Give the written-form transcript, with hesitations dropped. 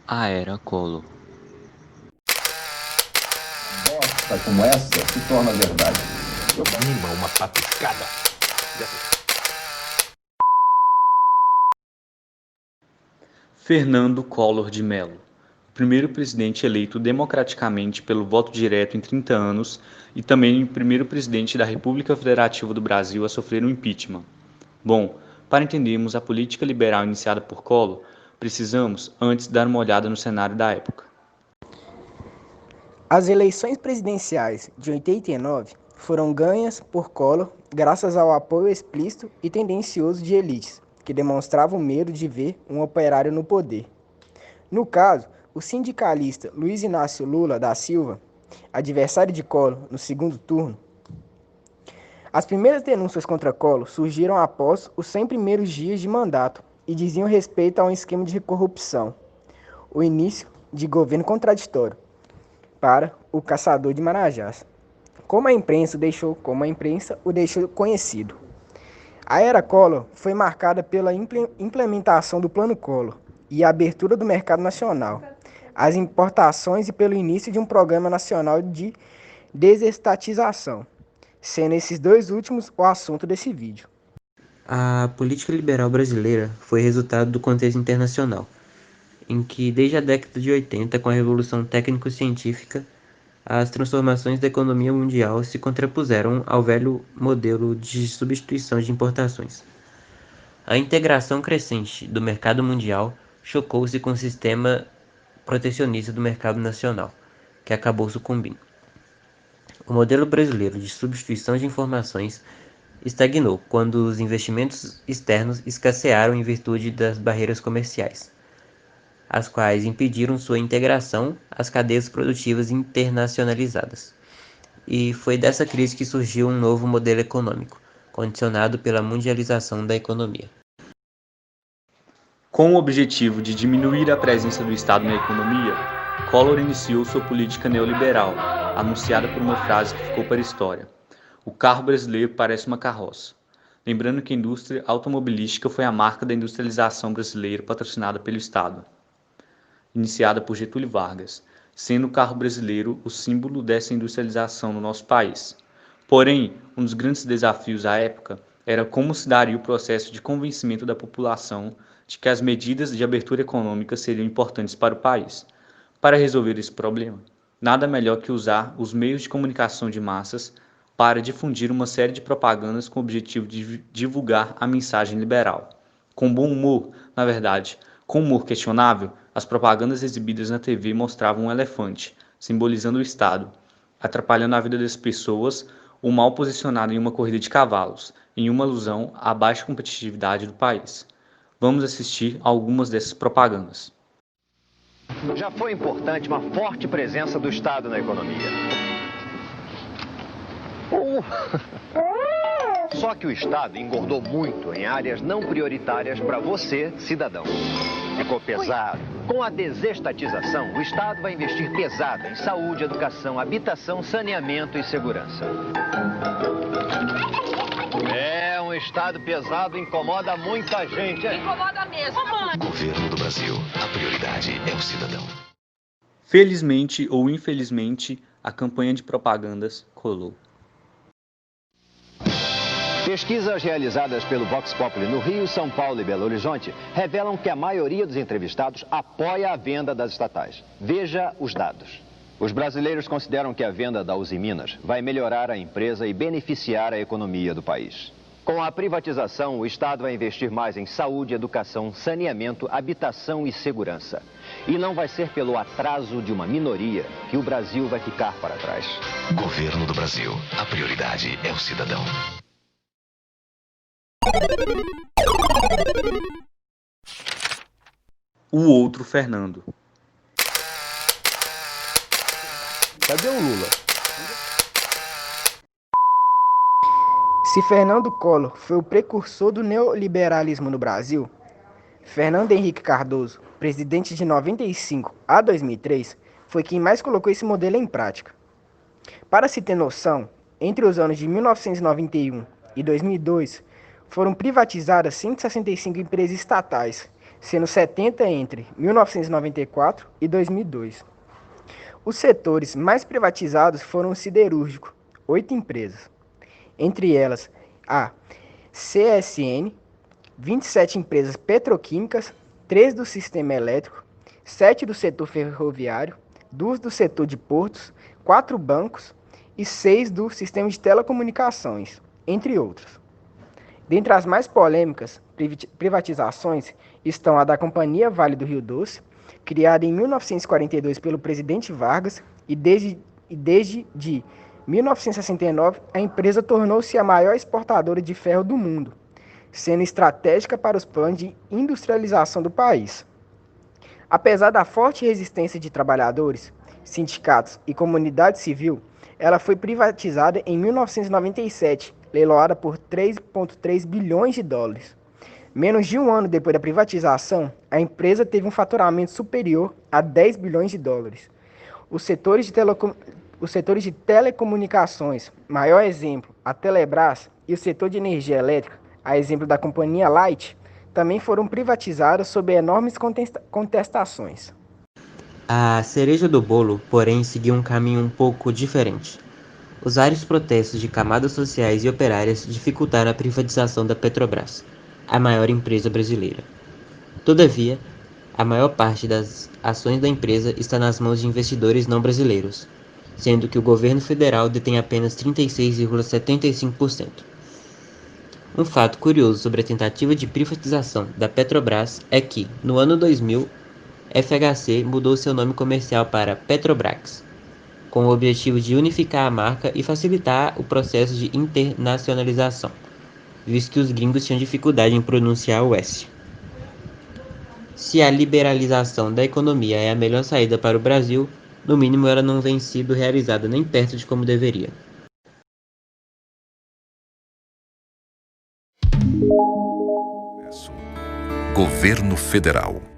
A Era Collor. Bosta como essa se torna verdade. Anima uma patuscada. Fernando Collor de Mello, o primeiro presidente eleito democraticamente pelo voto direto em 30 anos e também o primeiro presidente da República Federativa do Brasil a sofrer um impeachment. Bom, para entendermos a política liberal iniciada por Collor, precisamos antes dar uma olhada no cenário da época. As eleições presidenciais de 89 foram ganhas por Collor graças ao apoio explícito e tendencioso de elites, que demonstravam medo de ver um operário no poder. No caso, o sindicalista Luiz Inácio Lula da Silva, adversário de Collor no segundo turno. As primeiras denúncias contra Collor surgiram após os 100 primeiros dias de mandato e diziam respeito a um esquema de corrupção, o início de governo contraditório para o caçador de Marajás, como a imprensa o deixou conhecido. A era Collor foi marcada pela implementação do Plano Collor e a abertura do mercado nacional, as importações e pelo início de um programa nacional de desestatização, sendo esses dois últimos o assunto desse vídeo. A política liberal brasileira foi resultado do contexto internacional, em que desde a década de 80, com a revolução técnico-científica, as transformações da economia mundial se contrapuseram ao velho modelo de substituição de importações. A integração crescente do mercado mundial chocou-se com o sistema protecionista do mercado nacional, que acabou sucumbindo. O modelo brasileiro de substituição de informações estagnou quando os investimentos externos escassearam em virtude das barreiras comerciais, as quais impediram sua integração às cadeias produtivas internacionalizadas. E foi dessa crise que surgiu um novo modelo econômico, condicionado pela mundialização da economia. Com o objetivo de diminuir a presença do Estado na economia, Collor iniciou sua política neoliberal, anunciada por uma frase que ficou para a história: "O carro brasileiro parece uma carroça". Lembrando que a indústria automobilística foi a marca da industrialização brasileira patrocinada pelo Estado, iniciada por Getúlio Vargas, sendo o carro brasileiro o símbolo dessa industrialização no nosso país. Porém, um dos grandes desafios à época era como se daria o processo de convencimento da população de que as medidas de abertura econômica seriam importantes para o país. Para resolver esse problema, nada melhor que usar os meios de comunicação de massas para difundir uma série de propagandas com o objetivo de divulgar a mensagem liberal. Com bom humor, na verdade, com humor questionável, as propagandas exibidas na TV mostravam um elefante, simbolizando o Estado, atrapalhando a vida das pessoas, ou mal posicionado em uma corrida de cavalos, em uma alusão à baixa competitividade do país. Vamos assistir a algumas dessas propagandas. Já foi importante uma forte presença do Estado na economia. Só que o Estado engordou muito em áreas não prioritárias para você, cidadão. Ficou pesado. Com a desestatização, o Estado vai investir pesado em saúde, educação, habitação, saneamento e segurança. Um Estado pesado incomoda muita gente. Incomoda mesmo. Governo do Brasil. A prioridade é o cidadão. Felizmente ou infelizmente, a campanha de propagandas colou. Pesquisas realizadas pelo Vox Populi no Rio, São Paulo e Belo Horizonte revelam que a maioria dos entrevistados apoia a venda das estatais. Veja os dados. Os brasileiros consideram que a venda da Uzi Minas vai melhorar a empresa e beneficiar a economia do país. Com a privatização, o Estado vai investir mais em saúde, educação, saneamento, habitação e segurança. E não vai ser pelo atraso de uma minoria que o Brasil vai ficar para trás. Governo do Brasil. A prioridade é o cidadão. O outro Fernando. Cadê o Lula? Se Fernando Collor foi o precursor do neoliberalismo no Brasil, Fernando Henrique Cardoso, presidente de 95 a 2003, foi quem mais colocou esse modelo em prática. Para se ter noção, entre os anos de 1991 e 2002, foram privatizadas 165 empresas estatais, sendo 70 entre 1994 e 2002. Os setores mais privatizados foram o siderúrgico, 8 empresas, entre elas a CSN, 27 empresas petroquímicas, 3 do sistema elétrico, 7 do setor ferroviário, 2 do setor de portos, 4 bancos e 6 do sistema de telecomunicações, entre outros. Dentre as mais polêmicas privatizações estão a da Companhia Vale do Rio Doce, criada em 1942 pelo presidente Vargas, e desde 1969 a empresa tornou-se a maior exportadora de ferro do mundo, sendo estratégica para os planos de industrialização do país. Apesar da forte resistência de trabalhadores, sindicatos e comunidade civil, ela foi privatizada em 1997, leiloada por 3,3 bilhões de dólares. Menos de um ano depois da privatização, a empresa teve um faturamento superior a 10 bilhões de dólares. Os setores de telecomunicações, maior exemplo, a Telebrás, e o setor de energia elétrica, a exemplo da Companhia Light, também foram privatizados sob enormes contestações. A cereja do bolo, porém, seguiu um caminho um pouco diferente. Os vários protestos de camadas sociais e operárias dificultaram a privatização da Petrobras, a maior empresa brasileira. Todavia, a maior parte das ações da empresa está nas mãos de investidores não brasileiros, sendo que o governo federal detém apenas 36,75%. Um fato curioso sobre a tentativa de privatização da Petrobras é que, no ano 2000, FHC mudou seu nome comercial para Petrobras, com o objetivo de unificar a marca e facilitar o processo de internacionalização, visto que os gringos tinham dificuldade em pronunciar o S. Se a liberalização da economia é a melhor saída para o Brasil, no mínimo ela não vem sido realizada nem perto de como deveria. Governo Federal.